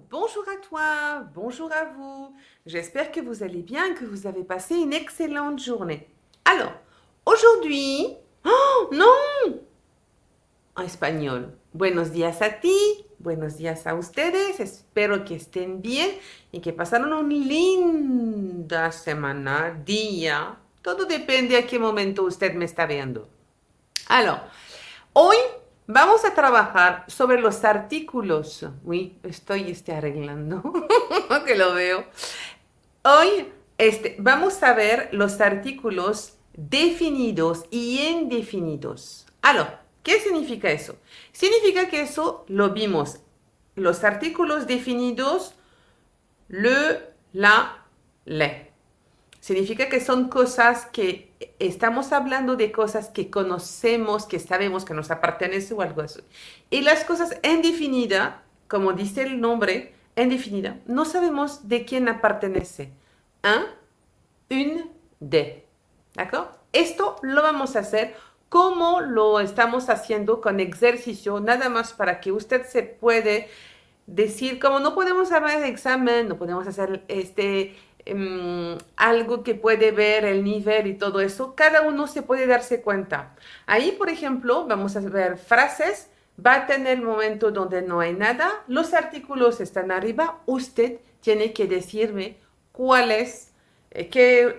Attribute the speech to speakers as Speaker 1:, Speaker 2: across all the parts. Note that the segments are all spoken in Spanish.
Speaker 1: bonjour à toi, bonjour à vous. J'espère que vous allez bien, que vous avez passé une excellente journée. Alors, aujourd'hui, oh non, en español. Buenos días a ti, buenos días a ustedes. Espero que estén bien y que pasaron una linda semana, día. Todo depende a qué momento usted me está viendo. Alors, hoy vamos a trabajar sobre los artículos. Uy, estoy arreglando, que lo veo. Hoy vamos a ver los artículos definidos y indefinidos. Alors, ¿qué significa eso? Significa que eso lo vimos. Los artículos definidos, le, la, le. Significa que son cosas que estamos hablando de cosas que conocemos, que sabemos que nos pertenece o algo así. Y las cosas indefinidas, como dice el nombre, indefinida, no sabemos de quién pertenece. Un, une, de. ¿D'accord? Esto lo vamos a hacer como lo estamos haciendo con ejercicio, nada más para que usted se puede decir, como no podemos hacer examen, no podemos hacer algo que puede ver el nivel y todo eso, cada uno se puede darse cuenta. Ahí, por ejemplo, vamos a ver frases, va a tener el momento donde no hay nada, los artículos están arriba, usted tiene que decirme cuál es,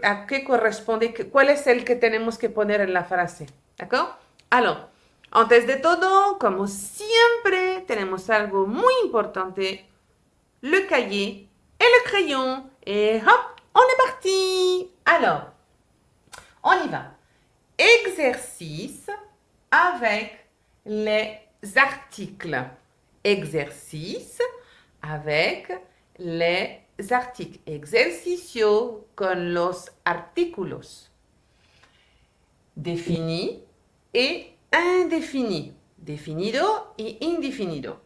Speaker 1: a qué corresponde, cuál es el que tenemos que poner en la frase. ¿D'accord? Alors, antes de todo, como siempre, tenemos algo muy importante, le cahier et le crayon. Et hop, on est parti. Alors, on y va. Exercice avec les articles. Exercice avec les articles. Ejercicio con los artículos. Défini et indéfini. Definido y indefinido.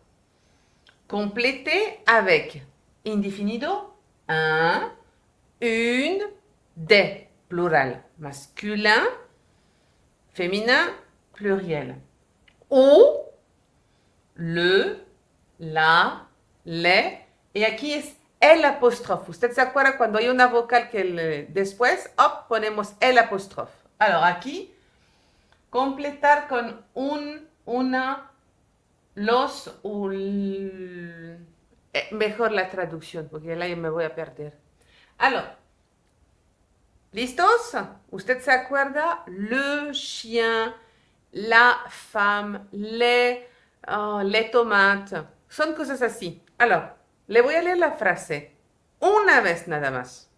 Speaker 1: Complété avec indéfinido, un, une, des, plural, masculin, féminin, pluriel. Ou, le, la, les, y aquí es el apóstrofe. ¿Usted se acuerda cuando hay una vocal que después, hop, ponemos el apóstrofe? Alors, aquí, completar con un, una, los, mejor la traducción, porque la me voy a perder. Alors, ¿listos? ¿Usted se acuerda? Le chien, la femme, les tomates. Son cosas así. Alors, le voy a leer la frase una vez nada más.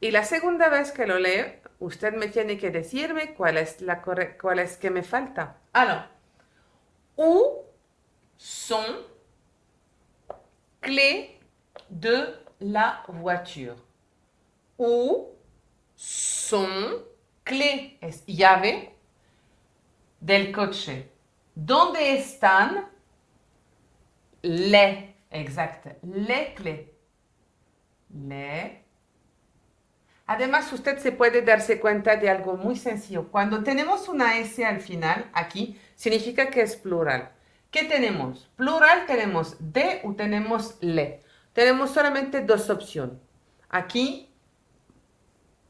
Speaker 1: Y la segunda vez que lo leo, usted me tiene que decirme cuál es que me falta. Alors, où sont clés de la voiture? Où son clés, es llave, del coche? ¿Dónde están les? Exacto, les clés. Les. Además, usted se puede darse cuenta de algo muy sencillo. Cuando tenemos una S al final, aquí, significa que es plural. ¿Qué tenemos? Plural tenemos de o tenemos le. Tenemos solamente dos opciones. Aquí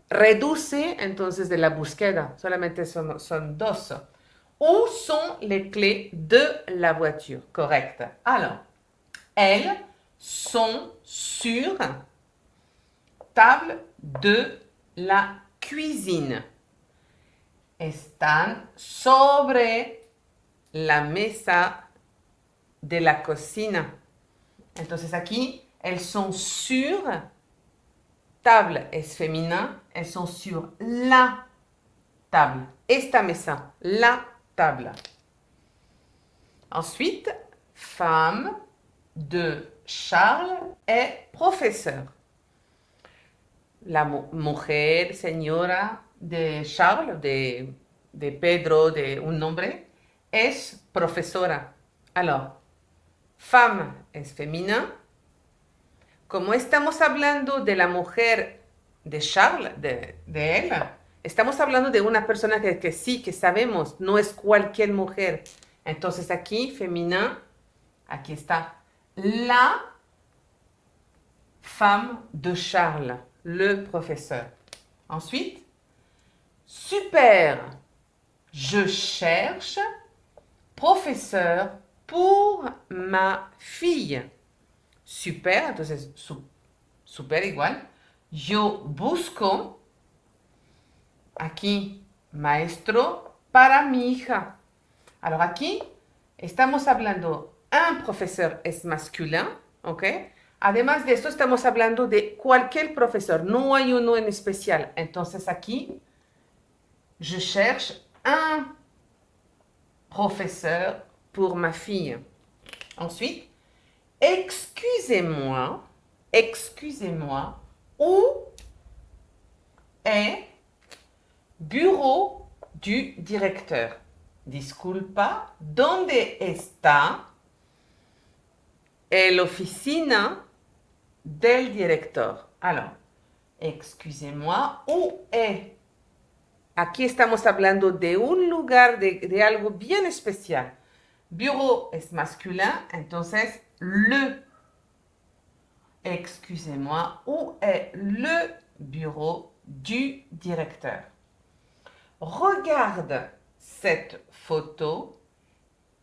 Speaker 1: reduce entonces de la búsqueda. Solamente son dos. Où sont les clés de la voiture? Correcto. Alors, elles sont sur table de la cuisine. Están sobre la mesa de la cocina. Entonces aquí, elles sont sur, table es féminin, elles sont sur la table. Esta mesa, la table. Ensuite, femme de Charles est professeur. La mujer, señora de Charles, de Pedro, de un nombre, es profesora. Alors, femme es féminin. Como estamos hablando de la mujer de Charles, de él, estamos hablando de una persona que sí, que sabemos, no es cualquier mujer. Entonces aquí, féminin, aquí está. la femme de Charles, le professeur. Ensuite, super, je cherche professeur pour ma fille. Super, entonces super igual. Yo busco aquí maestro para mi hija. Alors aquí estamos hablando, un profesor es masculin, ¿ok? Además de esto estamos hablando de cualquier profesor, no hay uno en especial. Entonces aquí, je cherche un professeur pour ma fille. Ensuite, excusez-moi, où est bureau du directeur? Disculpa, ¿dónde está la oficina del director? Alors, excusez-moi, où est? Aquí estamos hablando de un lugar, de algo bien especial. Bureau es masculin, entonces le. Excusez-moi, où est le bureau du directeur? Regarde cette photo.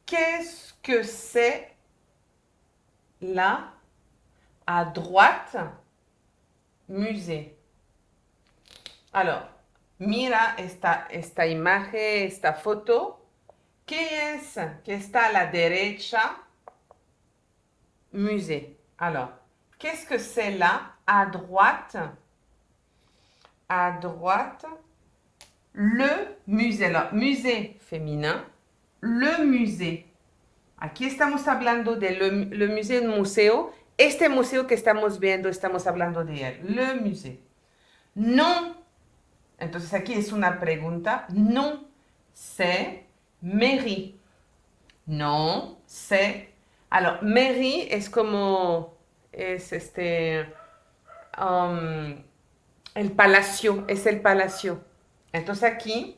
Speaker 1: Qu'est-ce que c'est là à droite? Musée. Alors, mira esta imagen, esta foto. ¿Qué es que está a la derecha? Musée. Alors, qu'est-ce que c'est là à droite? À droite, le musée. Alors, musée féminin, le musée. Aquí estamos hablando de le musée, un museo. Este museo que estamos viendo, estamos hablando de él. Le musée. Non. Entonces aquí es una pregunta. Non, c'est mairie. Non, c'est. Alors, mairie es como. Es el palacio. Es el palacio. Entonces aquí,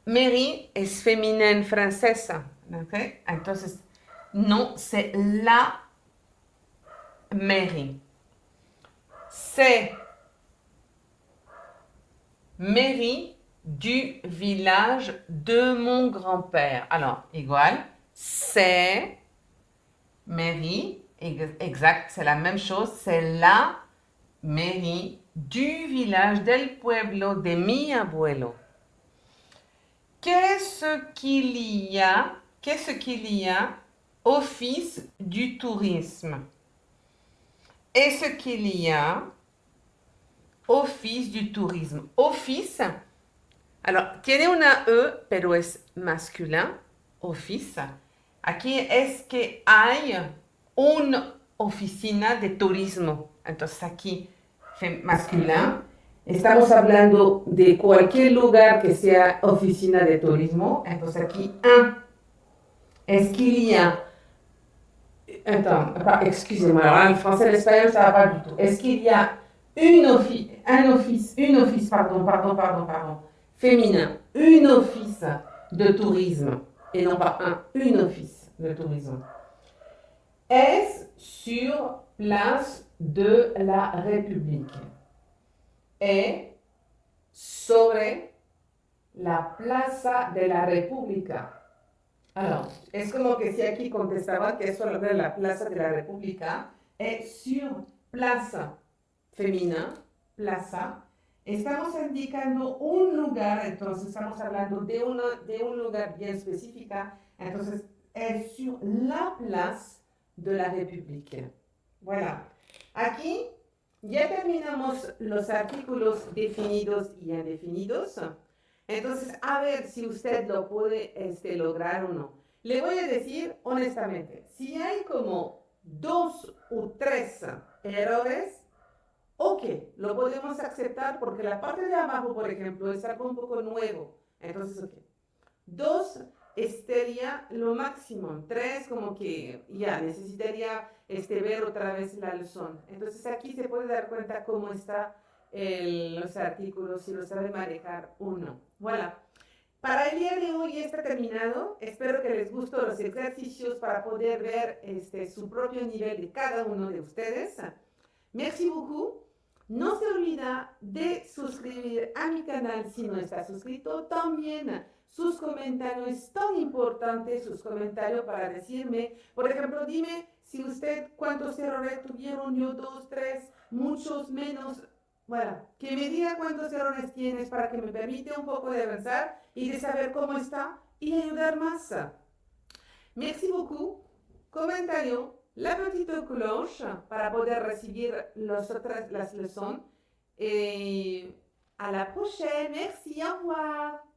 Speaker 1: mairie es féminin en francesa. ¿Okay? Entonces, non, c'est la mairie. C'est mairie du village de mon grand-père. Alors, igual, c'est mairie, exact, c'est la même chose, c'est la mairie du village del pueblo de mi abuelo. Qu'est-ce qu'il y a office du tourisme? Est-ce qu'il y a office du tourisme? Office, alors, tiene una E, pero es masculin, office. Aquí es que hay una oficina de turismo. Entonces aquí, masculin. Estamos hablando de cualquier lugar que sea oficina de turismo. Entonces aquí, un. Est-ce qu'il y a... Attends, excusez-moi. Alors, en français, l'espagnol, ça va pas du tout. Est-ce qu'il y a une office, pardon. Féminin, une office de tourisme. Et non pas une office de tourisme. Est sur place de la République. Est sobre la plaza de la República. Alors, es como que si aquí contestaba que es sobre la plaza de la República, es sur plaza féminin, plaza. Estamos indicando un lugar, entonces estamos hablando de un lugar bien específico, entonces es sur la place de la République. Voilà. Aquí ya terminamos los artículos definidos y indefinidos. Entonces, a ver si usted lo puede lograr o no. Le voy a decir honestamente, si hay como 2 o 3 errores, ok, lo podemos aceptar porque la parte de abajo, por ejemplo, es algo un poco nuevo. Entonces, ok. 2 sería lo máximo. 3 como que ya necesitaría ver otra vez la lección. Entonces aquí se puede dar cuenta cómo está los artículos, si lo sabe manejar o no. Voilà. Para el día de hoy está terminado. Espero que les gusten los ejercicios para poder ver su propio nivel de cada uno de ustedes. Merci beaucoup. No se olvida de suscribir a mi canal si no está suscrito. También sus comentarios es tan importante, sus comentarios para decirme, por ejemplo, dime si usted cuántos errores tuvieron, yo dos, tres, muchos, menos. Bueno, que me diga cuántos errores tienes para que me permita un poco de avanzar y de saber cómo está y ayudar más. Merci beaucoup. Comentario, la petite cloche para poder recibir las leçons. Et à la prochaine. Merci, au revoir.